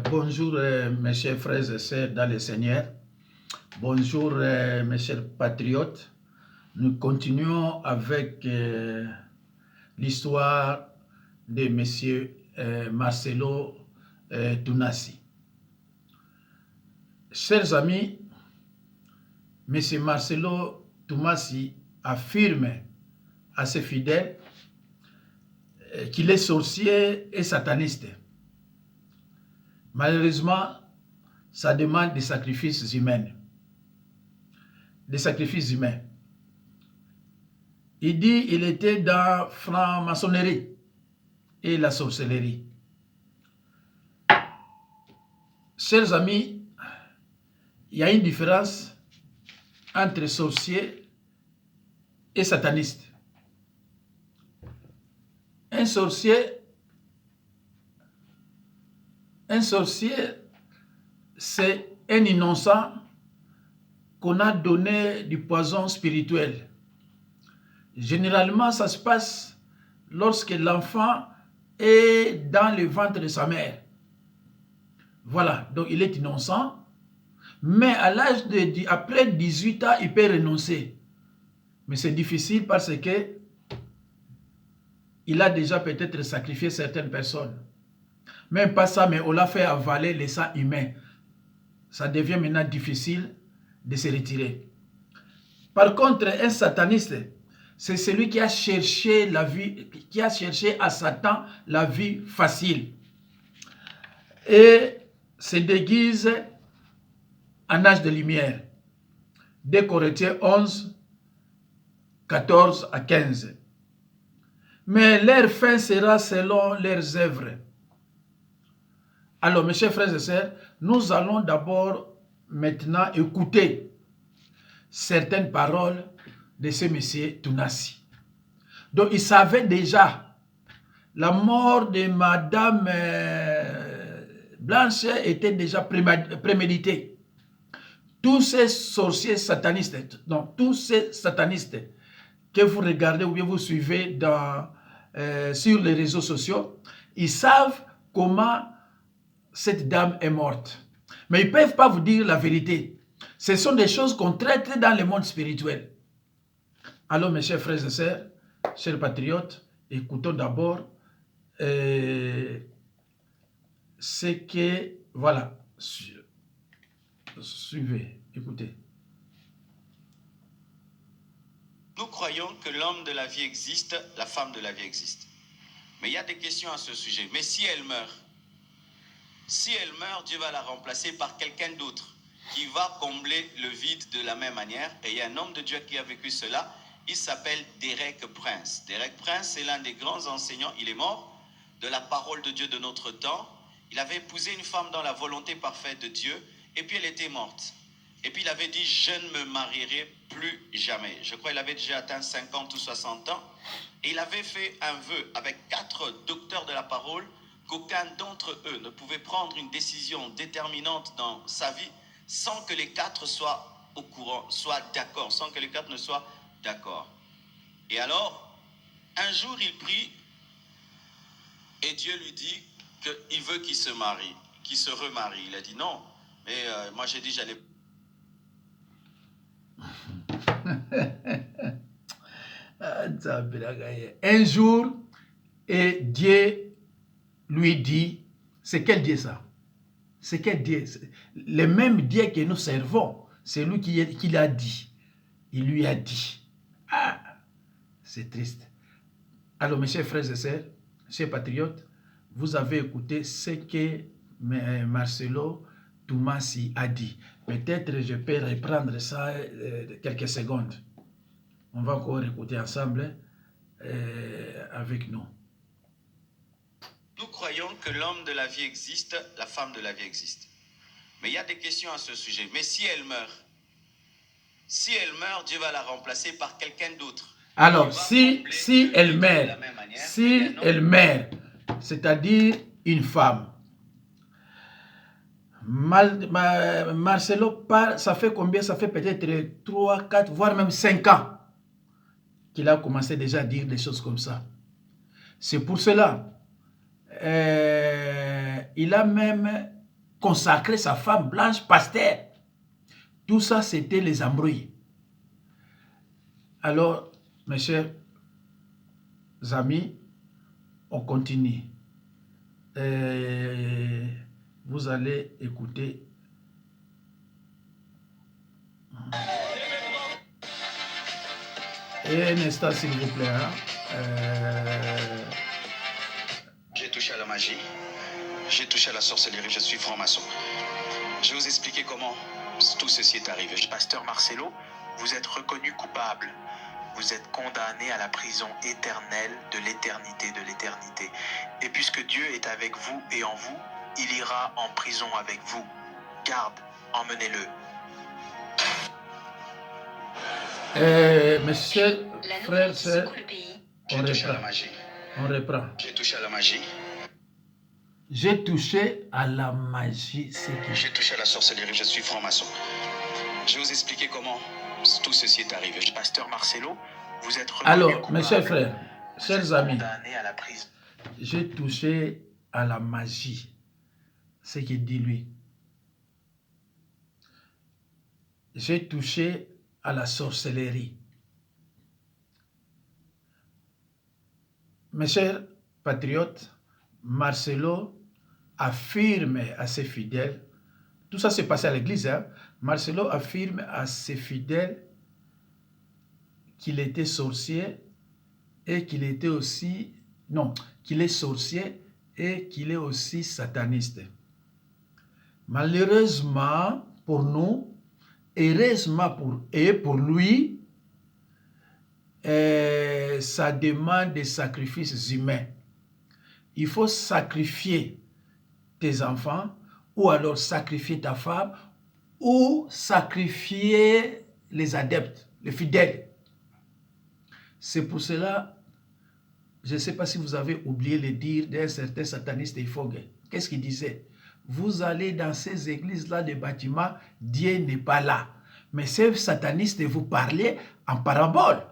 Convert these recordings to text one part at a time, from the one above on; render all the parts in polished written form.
Bonjour mes chers frères et sœurs dans le Seigneur. Bonjour mes chers patriotes. Nous continuons avec l'histoire de monsieur Marcelo Tounassi. Chers amis, monsieur Marcelo Tounassi affirme à ses fidèles qu'il est sorcier et sataniste. Malheureusement, ça demande des sacrifices humains. Des sacrifices humains. Il dit qu'il était dans la franc-maçonnerie et la sorcellerie. Chers amis, il y a une différence entre sorcier et sataniste. Un sorcier, c'est un innocent qu'on a donné du poison spirituel. Généralement, ça se passe lorsque l'enfant est dans le ventre de sa mère. Voilà, donc il est innocent, mais à l'âge de après 18 ans, il peut renoncer. Mais c'est difficile parce que il a déjà peut-être sacrifié certaines personnes. Même pas ça, mais on l'a fait avaler le sang humain. Ça devient maintenant difficile de se retirer. Par contre, un sataniste, c'est celui qui a cherché la vie, qui a cherché à Satan la vie facile. Et se déguise en âge de lumière. 2 Corinthiens 11, 14 à 15. Mais leur fin sera selon leurs œuvres. Alors, mes chers frères et sœurs, nous allons d'abord maintenant écouter certaines paroles de ce monsieur Tounassi. Donc, il savait déjà la mort de Madame Blanche était déjà préméditée. Tous ces sorciers satanistes, donc tous ces satanistes que vous regardez ou bien vous suivez sur les réseaux sociaux, ils savent comment cette dame est morte. Mais ils ne peuvent pas vous dire la vérité. Ce sont des choses qu'on traite dans le monde spirituel. Alors, mes chers frères et sœurs, chers patriotes, écoutons d'abord ce que, voilà, suivez, écoutez. Nous croyons que l'homme de la vie existe, la femme de la vie existe. Mais il y a des questions à ce sujet. Mais si elle meurt, Dieu va la remplacer par quelqu'un d'autre qui va combler le vide de la même manière. Et il y a un homme de Dieu qui a vécu cela. Il s'appelle Derek Prince. Derek Prince est l'un des grands enseignants. Il est mort de la parole de Dieu de notre temps. Il avait épousé une femme dans la volonté parfaite de Dieu. Et puis elle était morte. Et puis il avait dit, je ne me marierai plus jamais. Je crois qu'il avait déjà atteint 50 ou 60 ans. Et il avait fait un vœu avec 4 docteurs de la parole qu'aucun d'entre eux ne pouvait prendre une décision déterminante dans sa vie sans que les 4 soient au courant, soient d'accord, sans que les 4 ne soient d'accord. Et alors, un jour, il prie et Dieu lui dit qu'il veut qu'il se marie, qu'il se remarie. Il a dit non, mais moi j'ai dit j'allais... Un jour, et Dieu lui dit, c'est quel Dieu ça? C'est quel Dieu? Le même Dieu que nous servons, c'est lui qui l'a dit. Il lui a dit. Ah, c'est triste. Alors, mes chers frères et sœurs, chers patriotes, vous avez écouté ce que Marcelo Tounassi a dit. Peut-être je peux reprendre ça quelques secondes. On va encore écouter ensemble avec nous. Nous croyons que l'homme de la vie existe, la femme de la vie existe. Mais il y a des questions à ce sujet. Mais si elle meurt, Dieu va la remplacer par quelqu'un d'autre. Alors, si elle meurt, c'est-à-dire une femme, Marcelo, ça fait combien? Ça fait peut-être 3, 4, voire même 5 ans qu'il a commencé déjà à dire des choses comme ça. C'est pour cela, il a même consacré sa femme Blanche Pasteur. Tout ça, c'était les embrouilles. Alors, mes chers amis, on continue. Vous allez écouter. Et un instant, s'il vous plaît. J'ai touché à la magie, j'ai touché à la sorcellerie, je suis franc-maçon. Je vais vous expliquer comment tout ceci est arrivé. Pasteur Marcelo, vous êtes reconnu coupable. Vous êtes condamné à la prison éternelle de l'éternité. Et puisque Dieu est avec vous et en vous, il ira en prison avec vous. Garde, emmenez-le. Mes chers frères, sœurs, J'ai touché à la magie. On reprend. J'ai touché à la magie. J'ai touché à la magie. J'ai touché à la sorcellerie, je suis franc-maçon. Je vais vous expliquer comment tout ceci est arrivé. Pasteur Marcelo, vous êtes reconnu Alors, coupable. mes chers frères, chers amis, Condamné à la prison. j'ai touché à la magie. Ce qu'il dit lui. J'ai touché à la sorcellerie. Mes chers patriotes, Marcelo affirme à ses fidèles, tout ça s'est passé à l'église, hein? Marcelo affirme à ses fidèles qu'il était sorcier et qu'il était aussi, non, qu'il est sorcier et qu'il est aussi sataniste. Malheureusement pour nous, heureusement pour lui, ça demande des sacrifices humains. Il faut sacrifier tes enfants, ou alors sacrifier ta femme, ou sacrifier les adeptes, les fidèles. C'est pour cela, je ne sais pas si vous avez oublié le dire d'un certain sataniste Ifogue. Qu'est-ce qu'il disait? Vous allez dans ces églises-là, des bâtiments, Dieu n'est pas là. Mais ces satanistes vous parlaient en parabole.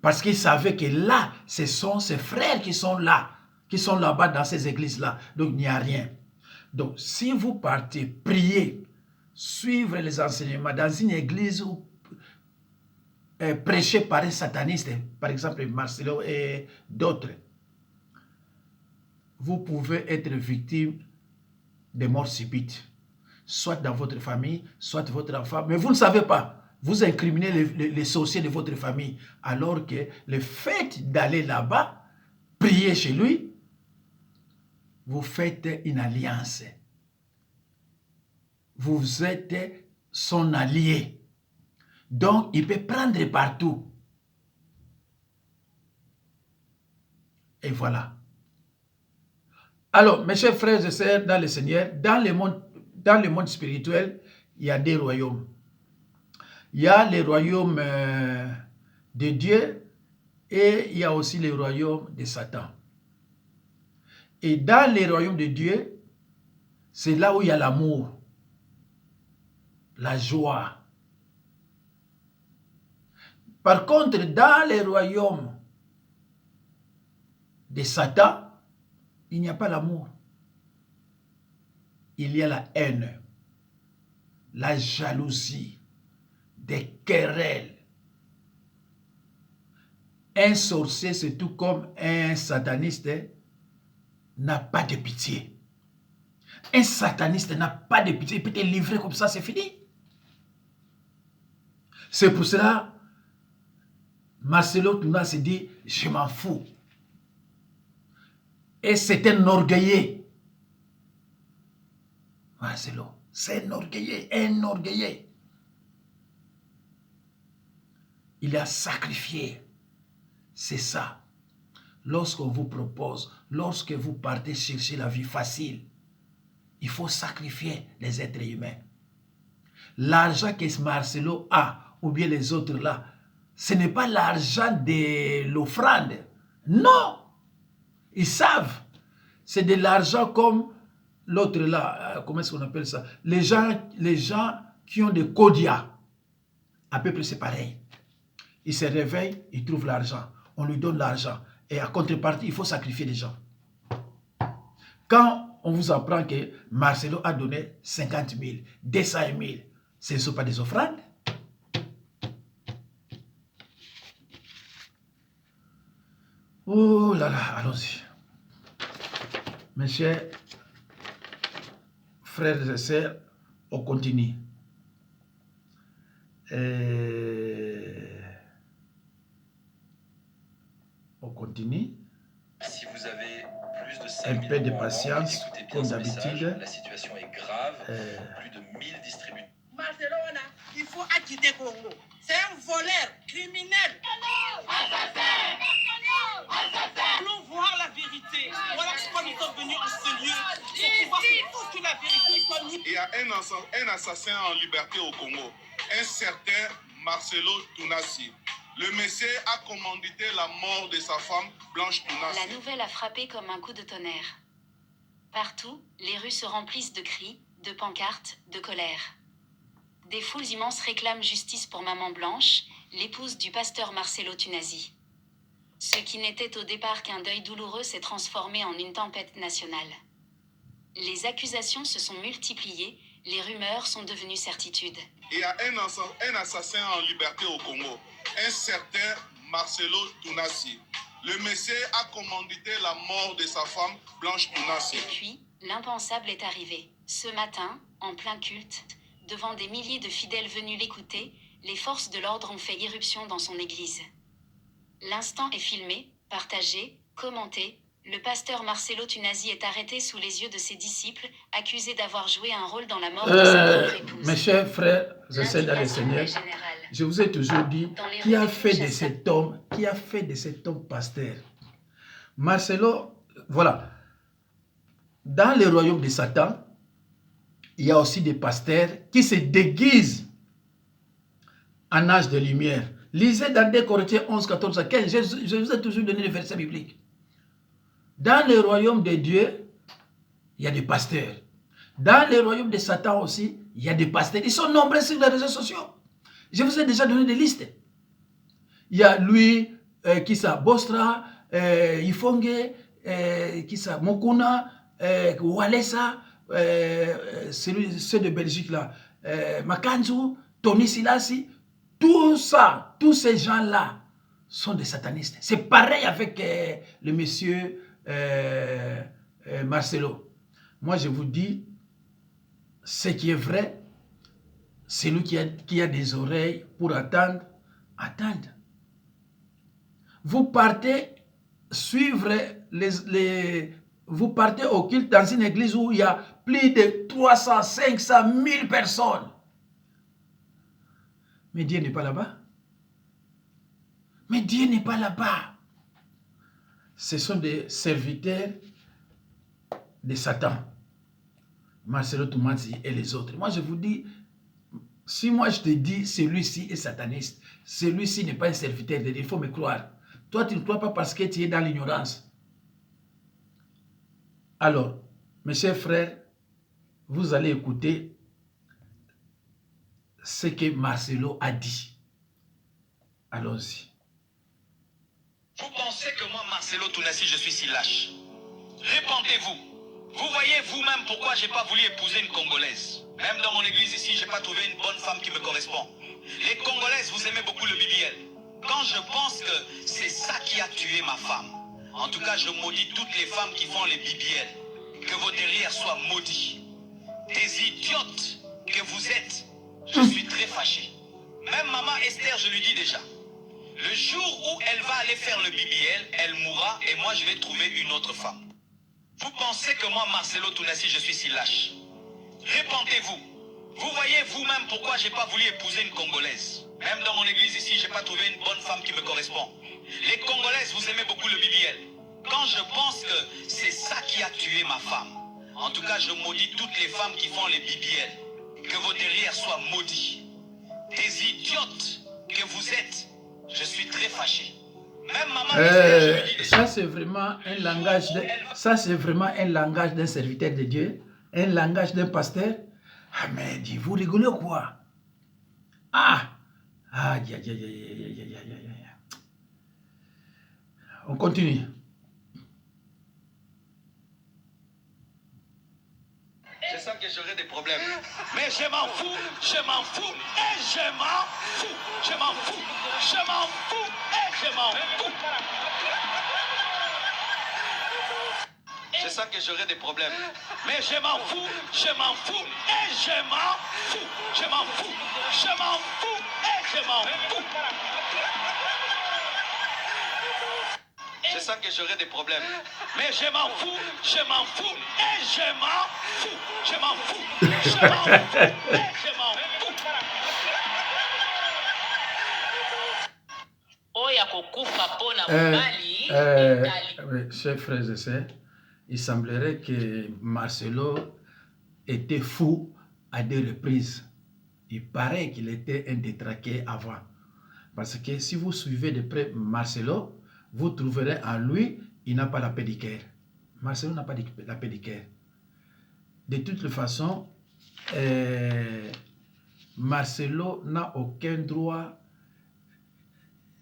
Parce qu'ils savaient que là, ce sont ses frères qui sont là-bas dans ces églises-là. Donc, il n'y a rien. Donc, si vous partez prier, suivre les enseignements dans une église où prêché par un sataniste, par exemple Marcelo et d'autres, vous pouvez être victime de morts subites, soit dans votre famille, soit votre enfant, mais vous ne savez pas. Vous incriminez les sorciers de votre famille, alors que le fait d'aller là-bas, prier chez lui, vous faites une alliance. Vous êtes son allié. Donc, il peut prendre partout. Et voilà. Alors, mes chers frères et sœurs dans le Seigneur, dans le monde spirituel, il y a des royaumes. Il y a les royaumes de Dieu et il y a aussi les royaumes de Satan. Et dans les royaumes de Dieu, c'est là où il y a l'amour, la joie. Par contre, dans les royaumes de Satan, il n'y a pas l'amour. Il y a la haine, la jalousie, des querelles. Un sorcier, c'est tout comme un sataniste, n'a pas de pitié. Un sataniste n'a pas de pitié. Il peut te livrer comme ça, c'est fini. C'est pour cela, Marcelo Touna se dit, je m'en fous. Et c'est un orgueilleux. Marcelo, c'est un orgueilleux, un orgueilleux. Il a sacrifié. C'est ça. Lorsqu'on vous propose, lorsque vous partez chercher la vie facile, il faut sacrifier les êtres humains. L'argent que Marcelo a, ou bien les autres là, ce n'est pas l'argent de l'offrande. Non! Ils savent. C'est de l'argent comme l'autre là, comment est-ce qu'on appelle ça? Les gens qui ont des codias. À peu près c'est pareil. Il se réveille, il trouve l'argent. On lui donne l'argent. Et à contrepartie, il faut sacrifier les gens. Quand on vous apprend que Marcelo a donné 50 000, 200 000, ce ne sont pas des offrandes. Oh là là, allons-y. Mes chers frères et sœurs, on continue. On continue. Si vous avez plus de 5 Un 000 peu de euros en patience, banque, écoutez bien comme ce message. d'habitude. La situation est grave. Plus de 1000 distributeurs. Barcelona, il faut acquitter Congo. C'est un voleur, criminel. Allons voir la vérité. Voilà pourquoi nous sommes venus en ce lieu. Pour pouvoir que toute la vérité soit nue. Il y a un assassin en liberté au Congo, un certain Marcelo Tounassi. Le Messie a commandité la mort de sa femme Blanche Tounassi. La nouvelle a frappé comme un coup de tonnerre. Partout, les rues se remplissent de cris, de pancartes, de colère. Des foules immenses réclament justice pour Maman Blanche, l'épouse du pasteur Marcelo Tounassi. Ce qui n'était au départ qu'un deuil douloureux s'est transformé en une tempête nationale. Les accusations se sont multipliées, les rumeurs sont devenues certitudes. Il y a un assassin en liberté au Congo, un certain Marcelo Tounassi. Le Messie a commandité la mort de sa femme Blanche Tounassi. Et puis, l'impensable est arrivé. Ce matin, en plein culte, devant des milliers de fidèles venus l'écouter, les forces de l'ordre ont fait irruption dans son église. L'instant est filmé, partagé, commenté. Le pasteur Marcelo Tounassi est arrêté sous les yeux de ses disciples, accusé d'avoir joué un rôle dans la mort de sa propre épouse. Mes chers frères, je sais dans le Seigneur, je vous ai toujours dit, qui a fait de cet homme pasteur? Marcelo, voilà. Dans le royaume de Satan, il y a aussi des pasteurs qui se déguisent en âge de lumière. Lisez dans 2 Corinthiens 11, 14 à 15, je vous ai toujours donné le verset biblique. Dans le royaume de Dieu, il y a des pasteurs. Dans le royaume de Satan aussi, il y a des pasteurs. Ils sont nombreux sur les réseaux sociaux. Je vous ai déjà donné des listes. Il y a lui, Kisa Bostra, Ifonge, Kisa Mokuna, Walesa, ceux de Belgique là, Makanzu, Tony Silassi, tout ça, tous ces gens-là sont des satanistes. C'est pareil avec le monsieur Marcelo. Moi, je vous dis, ce qui est vrai, celui qui a des oreilles pour attendre, attendre. Vous partez suivre vous partez au culte dans une église où il y a plus de 300, 500, 1000 personnes. Mais Dieu n'est pas là-bas. Mais Dieu n'est pas là-bas. Ce sont des serviteurs de Satan. Marcelo Tounassi et les autres. Moi, je vous dis, si moi je te dis, celui-ci est sataniste, celui-ci n'est pas un serviteur de Dieu, il faut me croire. Toi, tu ne crois pas parce que tu es dans l'ignorance. Alors, mes chers frères, vous allez écouter ce que Marcelo a dit. Allons-y. Vous pensez que moi, Marcelo Tounassi, je suis si lâche? Répondez-vous. Vous voyez vous-même pourquoi j'ai pas voulu épouser une Congolaise. Même dans mon église ici, j'ai pas trouvé une bonne femme qui me correspond. Les Congolaises, vous aimez beaucoup le BBL. Quand je pense que c'est ça qui a tué ma femme, en tout cas, je maudis toutes les femmes qui font les BBL. Que vos derrières soient maudits. Des idiotes que vous êtes, je suis très fâché. Même maman Esther, je lui dis déjà. Le jour où elle va aller faire le BBL, elle mourra et moi je vais trouver une autre femme. Vous pensez que moi, Marcelo Tounassi, je suis si lâche? Répondez-vous. Vous voyez vous-même pourquoi j'ai pas voulu épouser une Congolaise. Même dans mon église ici, j'ai pas trouvé une bonne femme qui me correspond. Les Congolaises, vous aimez beaucoup le BBL. Quand je pense que c'est ça qui a tué ma femme, en tout cas, je maudis toutes les femmes qui font les BBL. Que vos derrières soient maudits. Des idiotes que vous êtes, je suis très fâché. Même maman Esther, je lui dis déjà. Ça, c'est vraiment un langage d'un serviteur de Dieu, un langage d'un pasteur. Ah, mais dis, vous rigolez ou quoi? Ah! Aïe, aïe, aïe, aïe, aïe, aïe, aïe, aïe. On continue. Je sens que j'aurai des problèmes. Mais je m'en fous, je m'en fous, et je m'en fous. Je m'en fous, je m'en fous, et je m'en fous. Je sens que j'aurai des problèmes. Mais je m'en fous, je m'en fous, et je m'en fous. Je m'en fous, je m'en fous, et je m'en fous. Je sens que j'aurai des problèmes. Mais je m'en fous, et je m'en fous. Je m'en fous, je m'en fous, et je m'en fous. Oya kokufa pona mobali etali. Chers frères et sœurs, il semblerait que Marcelo était fou à des reprises. Il paraît qu'il était un détraqué avant. Parce que si vous suivez de près Marcelo, vous trouverez en lui, il n'a pas la pédicure. Marcelo n'a pas la pédicure. De toute façon, Marcelo n'a aucun droit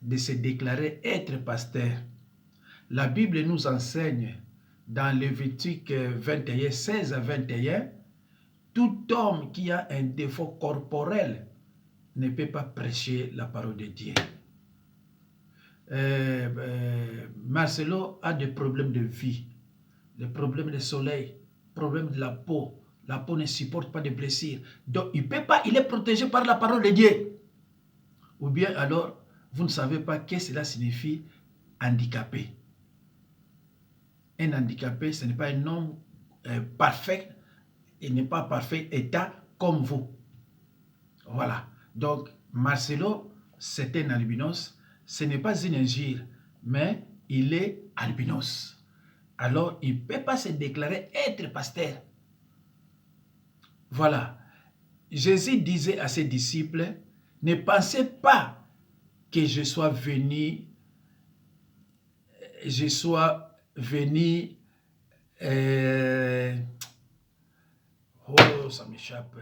de se déclarer être pasteur. La Bible nous enseigne dans Lévitique 21, 16 à 21, tout homme qui a un défaut corporel ne peut pas prêcher la parole de Dieu. Marcelo a des problèmes de vie, des problèmes de soleil, problèmes de la peau. La peau ne supporte pas de blessures. Donc, il peut pas, il est protégé par la parole de Dieu. Ou bien alors, vous ne savez pas ce que cela signifie handicapé. Un handicapé, ce n'est pas un homme parfait, il n'est pas parfait état comme vous. Voilà. Donc, Marcelo, c'est un albinos. Ce n'est pas une injure, mais il est albinos. Alors, il ne peut pas se déclarer être pasteur. Voilà. Jésus disait à ses disciples, ne pensez pas que je sois venu oh, ça m'échappe,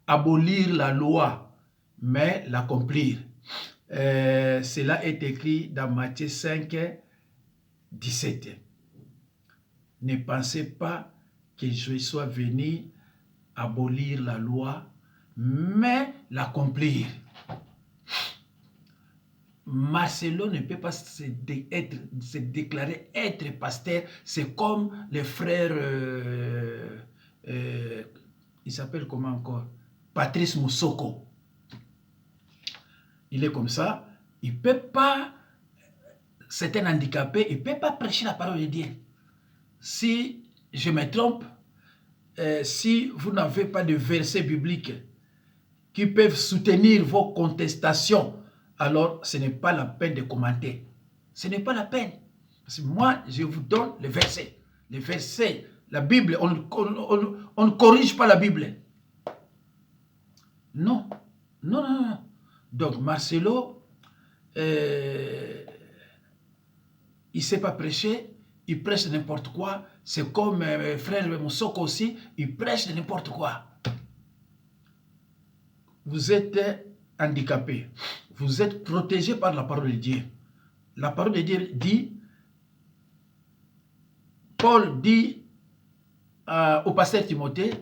abolir la loi, mais l'accomplir. Cela est écrit dans Matthieu 5, 17. Ne pensez pas que je sois venu abolir la loi, mais l'accomplir. Marcelo ne peut pas se déclarer être pasteur. C'est comme le frère, il s'appelle comment encore? Patrice Moussoko. Il est comme ça. Il ne peut pas, c'est un handicapé, il ne peut pas prêcher la parole de Dieu. Si je me trompe, si vous n'avez pas de versets bibliques qui peuvent soutenir vos contestations, alors ce n'est pas la peine de commenter. Ce n'est pas la peine. Parce que moi, je vous donne les versets. Les versets, la Bible, on ne corrige pas la Bible. Non. Non, non, non. Donc, Marcelo, il ne sait pas prêcher, il prêche n'importe quoi. C'est comme frère Moussoko aussi, il prêche n'importe quoi. Vous êtes handicapé. Vous êtes protégé par la parole de Dieu. La parole de Dieu dit, Paul dit au pasteur Timothée,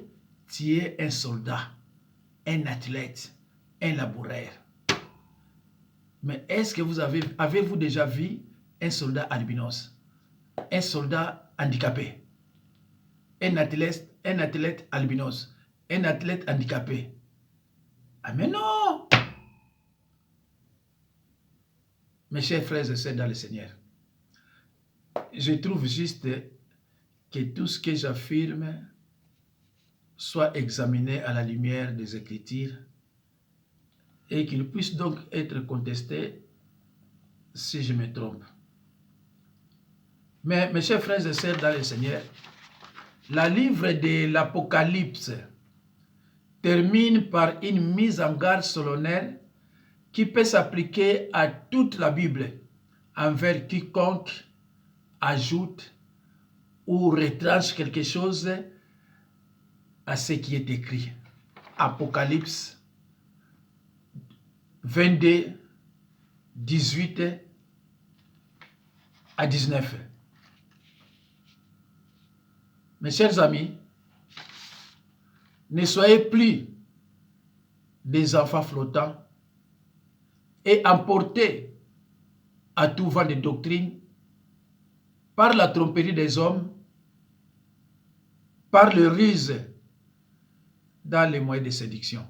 tu es un soldat, un athlète, un laboureur. Mais est-ce que vous avez-vous déjà vu un soldat albinos, un soldat handicapé, un athlète albinos, un athlète handicapé? Ah mais non! Mes chers frères et sœurs dans le Seigneur, je trouve juste que tout ce que j'affirme soit examiné à la lumière des Écritures et qu'il puisse donc être contesté si je me trompe. Mais mes chers frères et sœurs dans le Seigneur, la livre de l'Apocalypse termine par une mise en garde solennelle qui peut s'appliquer à toute la Bible envers quiconque ajoute ou retranche quelque chose à ce qui est écrit. Apocalypse 22, 18 à 19. Mes chers amis, Ne soyez plus des enfants flottants et emportés à tout vent de doctrine par la tromperie des hommes, par le ruse dans les moyens de séduction.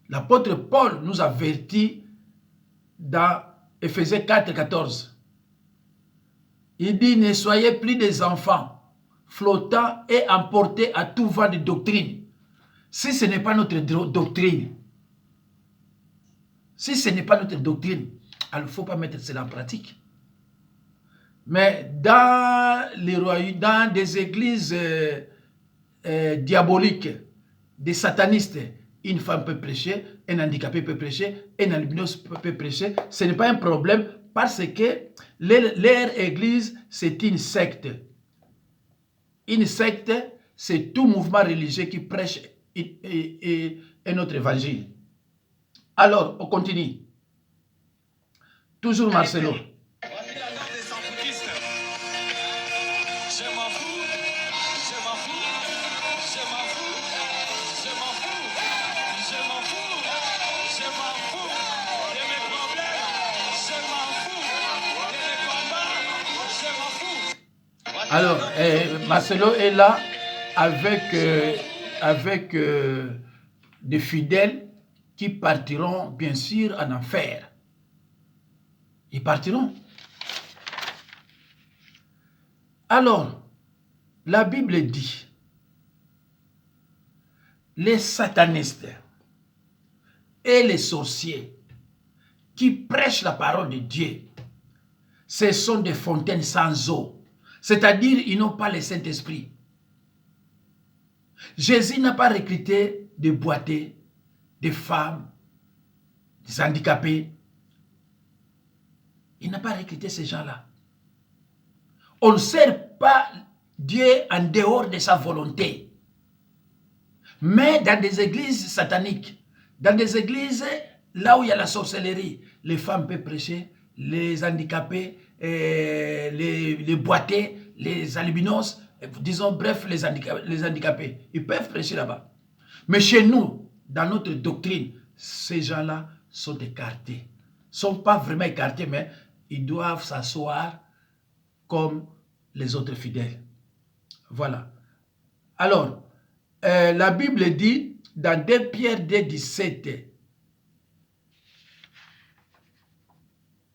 L'apôtre Paul nous avertit dans Éphésiens 4, 14. Il dit, ne soyez plus des enfants flottants et emportés à tout vent de doctrine. Si ce n'est pas notre doctrine, alors il ne faut pas mettre cela en pratique. Mais dans les royaumes, dans des églises diaboliques, des satanistes, une femme peut prêcher, un handicapé peut prêcher, un albinos peut prêcher. Ce n'est pas un problème parce que leur église, c'est une secte. Une secte, c'est tout mouvement religieux qui prêche un autre évangile. Alors, on continue. Toujours Marcelo. Alors, Marcelo est là avec des fidèles qui partiront, bien sûr, en enfer. Ils partiront. Alors, la Bible dit, les satanistes et les sorciers qui prêchent la parole de Dieu, ce sont des fontaines sans eau. C'est-à-dire, ils n'ont pas le Saint-Esprit. Jésus n'a pas recruté des boiteux, des femmes, des handicapés. Il n'a pas recruté ces gens-là. On ne sert pas Dieu en dehors de sa volonté. Mais dans des églises sataniques, dans des églises là où il y a la sorcellerie, les femmes peuvent prêcher, les handicapés, les boiteux, les albinos, disons bref, les handicapés, ils peuvent prêcher là-bas. Mais chez nous, dans notre doctrine, ces gens-là sont écartés. Ils ne sont pas vraiment écartés, mais ils doivent s'asseoir comme les autres fidèles. Voilà. Alors, la Bible dit, dans 2 Pierre 2, 17,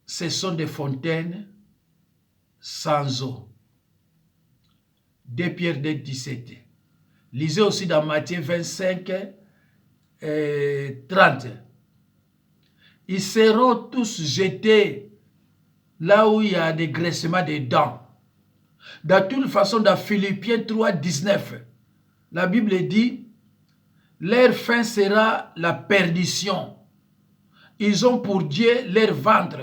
ce sont des fontaines sans eau. 2 Pierre 2, 17. Lisez aussi dans Matthieu 25, 30. Ils seront tous jetés là où il y a des graissements des dents. De toute façon, dans Philippiens 3, 19, la Bible dit, leur fin sera la perdition. Ils ont pour Dieu leur ventre.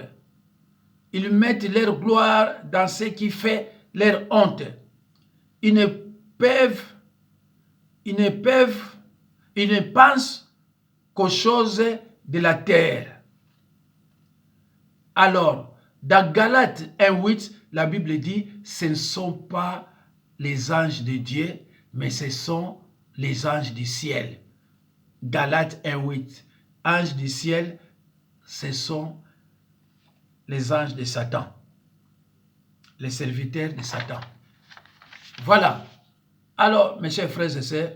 Ils mettent leur gloire dans ce qui fait leur honte. Ils ne pensent qu'aux choses de la terre. Alors, dans Galates 1:8, la Bible dit, ce ne sont pas les anges de Dieu, mais ce sont les anges du ciel. Galates 1:8. Anges du ciel, ce sont les anges de Satan, les serviteurs de Satan. Voilà. Alors, mes chers frères et sœurs,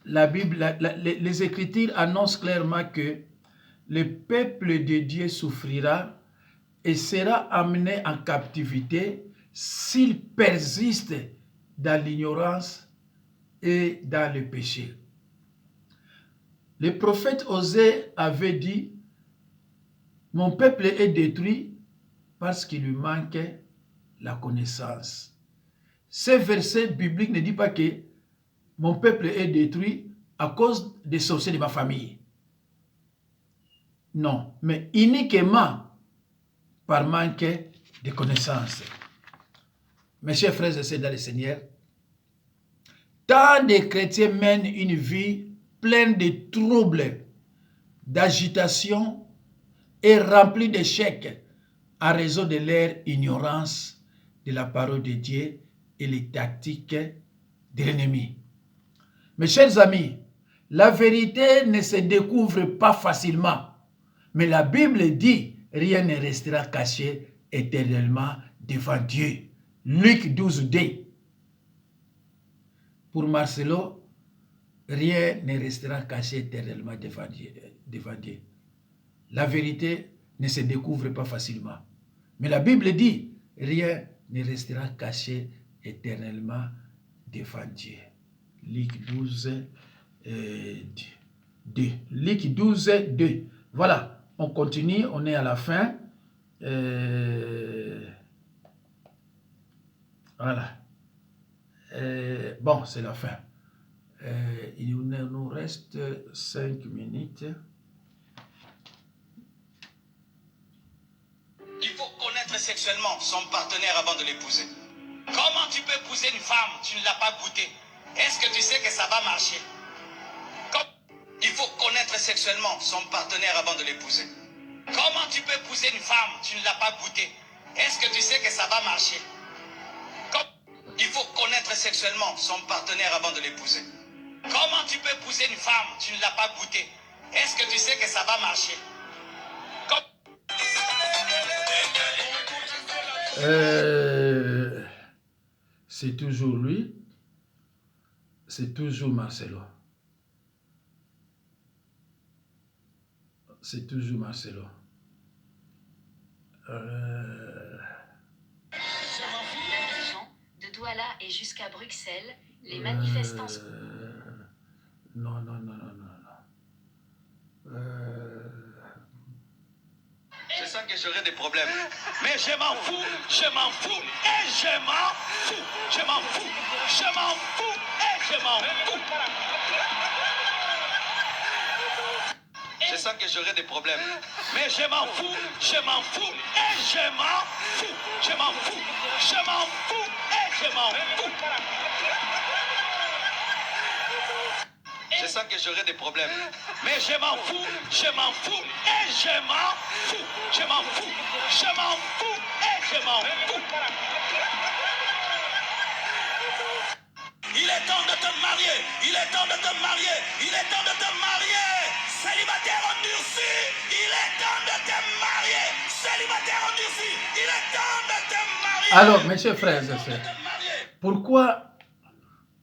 la Bible, les Écritures annoncent clairement que le peuple de Dieu souffrira et sera amené en captivité s'il persiste dans l'ignorance et dans le péché. Le prophète Osée avait dit, « Mon peuple est détruit parce qu'il lui manquait la connaissance. » Ce verset biblique ne dit pas que mon peuple est détruit à cause des sorciers de ma famille. Non, mais uniquement par manque de connaissances. Mes chers frères et sœurs dans le Seigneur, tant de chrétiens mènent une vie pleine de troubles, d'agitation et remplie d'échecs en raison de leur ignorance de la parole de Dieu et les tactiques de l'ennemi. Mes chers amis, la vérité ne se découvre pas facilement. Mais la Bible dit, rien ne restera caché éternellement devant Dieu. Luc 12, 2. Pour Marcelo, rien ne restera caché éternellement devant Dieu. La vérité ne se découvre pas facilement. Mais la Bible dit, rien ne restera caché éternellement devant Dieu. Luc 12, 2. Luc 12, 2. Voilà, on continue, on est à la fin. Voilà. Bon, c'est la fin. Il nous reste 5 minutes. Il faut connaître sexuellement son partenaire avant de l'épouser. Comment tu peux épouser une femme, tu ne l'as pas goûtée? Est-ce que tu sais que ça va marcher? Il faut connaître sexuellement son partenaire avant de l'épouser. Comment tu peux épouser une femme, tu ne l'as pas goûtée? Est-ce que tu sais que ça va marcher? Il faut connaître sexuellement son partenaire avant de l'épouser. Comment tu peux épouser une femme, tu ne l'as pas goûtée? Est-ce que tu sais que ça va marcher? C'est toujours lui. C'est toujours Marcelo. C'est toujours Marcelo. De Douala et jusqu'à Bruxelles, les manifestants... Non. Je sens que j'aurai des problèmes. Mais je m'en fous, et je m'en fous, je m'en fous, et je m'en fous. Je sens que j'aurai des problèmes. Mais je m'en fous, et je m'en fous, et je m'en fous. Je m'en fous, et je m'en fous. Je sens que j'aurai des problèmes. Mais je m'en fous, et je m'en fous. Je m'en fous, et je m'en fous. Il est temps de te marier, il est temps de te marier, il est temps de te marier. Célibataire endurci, il est temps de te marier. Célibataire endurci, il est temps de te marier. Alors, mes chers frères et sœurs, pourquoi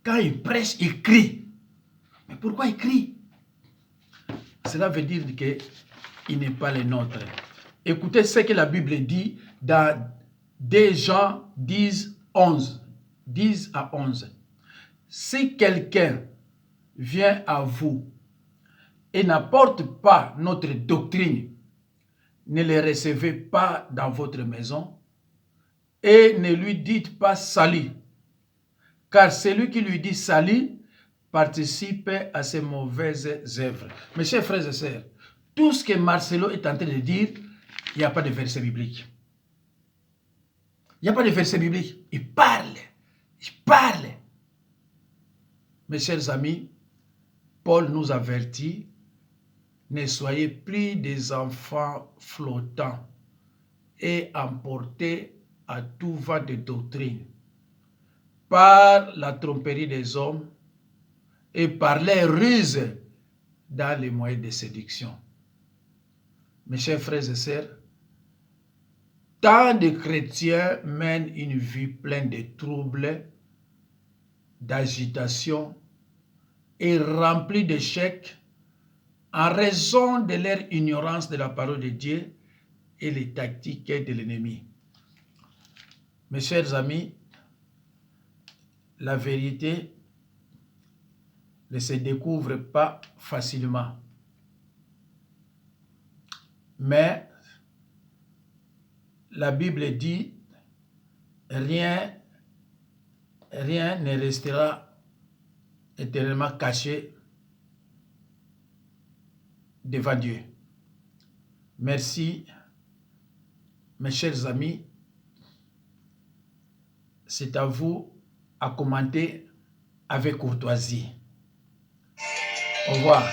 quand il prêche, il crie? Mais pourquoi il crie? Cela veut dire qu'il n'est pas le nôtre. Écoutez ce que la Bible dit dans 2 Jean 10, 11. 10 à 11. Si quelqu'un vient à vous et n'apporte pas notre doctrine, ne le recevez pas dans votre maison et ne lui dites pas salut, car celui qui lui dit salut participe à ses mauvaises œuvres. Mes chers frères et sœurs, tout ce que Marcelo est en train de dire, il n'y a pas de verset biblique. Il n'y a pas de verset biblique. Il parle. Mes chers amis, Paul nous avertit, ne soyez plus des enfants flottants et emportés à tout vent de doctrine par la tromperie des hommes et par les ruses dans les moyens de séduction. Mes chers frères et sœurs, tant de chrétiens mènent une vie pleine de troubles, d'agitation et remplie d'échecs en raison de leur ignorance de la parole de Dieu et les tactiques de l'ennemi. Mes chers amis, la vérité ne se découvre pas facilement. Mais la Bible dit, rien ne restera éternellement caché devant Dieu. Merci, mes chers amis. C'est à vous à commenter avec courtoisie. Au revoir.